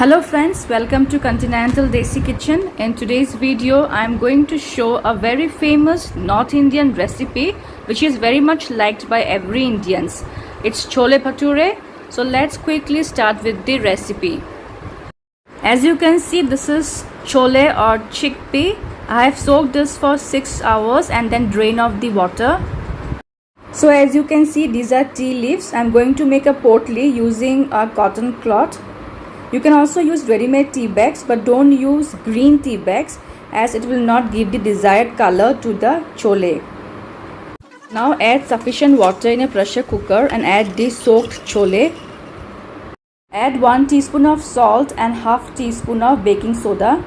Hello friends, welcome to Continental Desi Kitchen. In today's video, I am going to show a very famous North Indian recipe which is very much liked by every Indians. It's chole bhature. So let's quickly start with the recipe. As you can see, this is chole or chickpea. I have soaked this for 6 hours and then drain off the water. So as you can see, these are tea leaves. I'm going to make a potli using a cotton cloth. You can also use ready-made tea bags, but don't use green tea bags as it will not give the desired color to the chole. Now add sufficient water in a pressure cooker and add the soaked chole. Add 1 teaspoon of salt and half teaspoon of baking soda.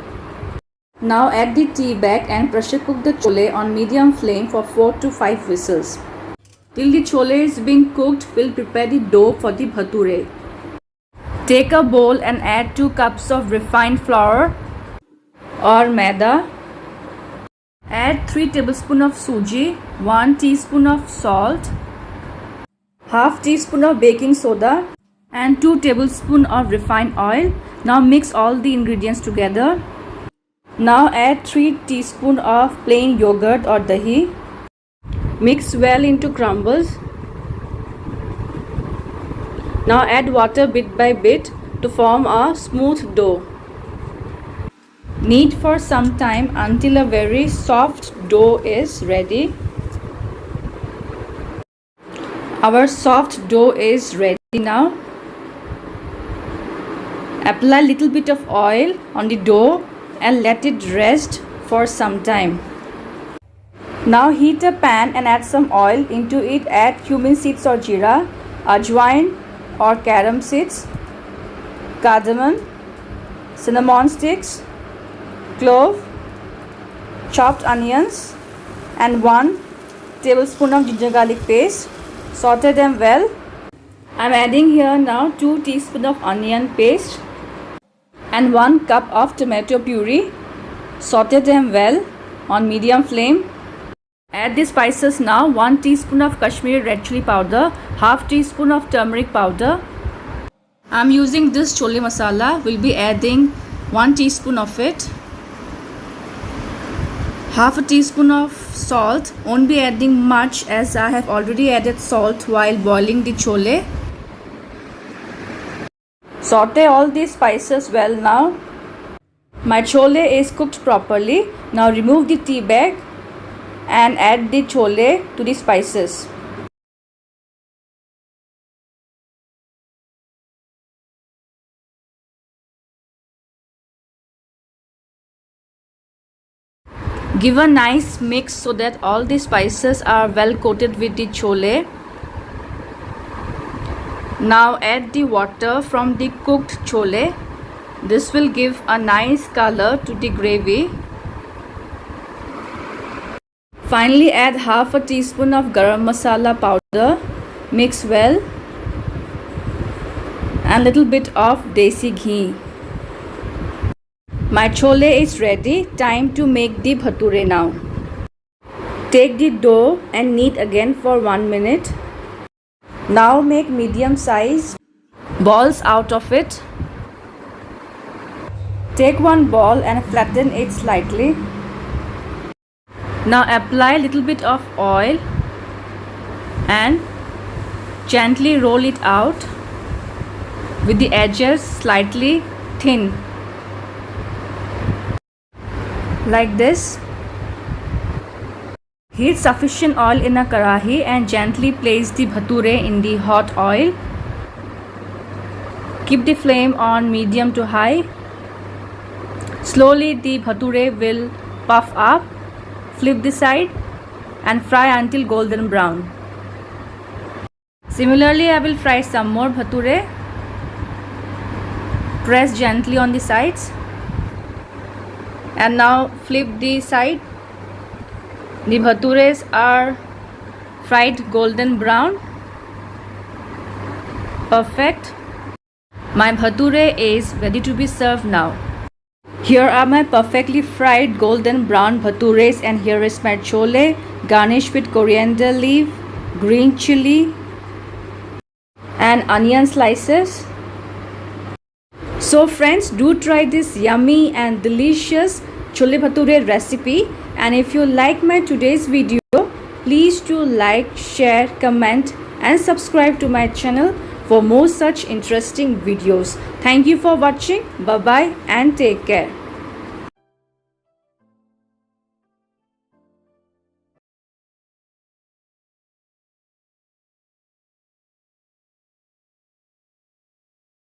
Now add the tea bag and pressure cook the chole on medium flame for 4 to 5 whistles. Till the chole is being cooked, we'll prepare the dough for the bhature. Take a bowl and add 2 cups of refined flour or maida. Add 3 tablespoons of Suji, 1 teaspoon of salt, half teaspoon of baking soda and 2 tablespoons of refined oil. Now mix all the ingredients together. Now add 3 teaspoons of plain yogurt or dahi. Mix well into crumbles. Now add water bit by bit to form a smooth dough. Knead for some time until a very soft dough is ready. Our soft dough is ready now. Apply a little bit of oil on the dough and let it rest for some time. Now heat a pan and add some oil. Into it add cumin seeds or Zeera, Ajwain or Carom seeds, Cardamom, cinnamon sticks, clove, chopped onions and 1 tablespoon of ginger garlic paste. Saute them well. I am adding here now 2 teaspoons of onion paste and 1 cup of tomato puree. Saute them well on medium flame. Add the spices now. 1 teaspoon of Kashmiri red chilli powder, half teaspoon of turmeric powder. I am using this Chole Masala. We'll be adding 1 teaspoon of it. Half a teaspoon of salt. Won't be adding much as I have already added salt while boiling the chole. Saute all these spices well now. My chole is cooked properly. Now remove the tea bag and add the chole to the spices. Give a nice mix so that all the spices are well coated with the chole. Now add the water from the cooked chole. This will give a nice color to the gravy. Finally add half a teaspoon of Garam Masala powder. Mix well. And little bit of Desi ghee. My chole is ready. Time to make the bhature now. Take the dough and knead again for 1 minute. Now make medium size balls out of it. Take one ball and flatten it slightly. Now apply a little bit of oil and gently roll it out with the edges slightly thin. Like this. Heat sufficient oil in a karahi and gently place the bhature in the hot oil. Keep the flame on medium to high. Slowly the bhature will puff up. Flip the side and fry until golden brown. Similarly, I will fry some more bhature. Press gently on the sides. And now flip the side. The bhatures are fried golden brown. Perfect. My bhature is ready to be served now. Here are my perfectly fried golden brown bhatures and here is my chole garnished with coriander leaf, green chilli and onion slices. So friends, do try this yummy and delicious chole bhature recipe, and if you like my today's video, please do like, share, comment and subscribe to my channel for more such interesting videos. Thank you for watching. Bye bye and take care.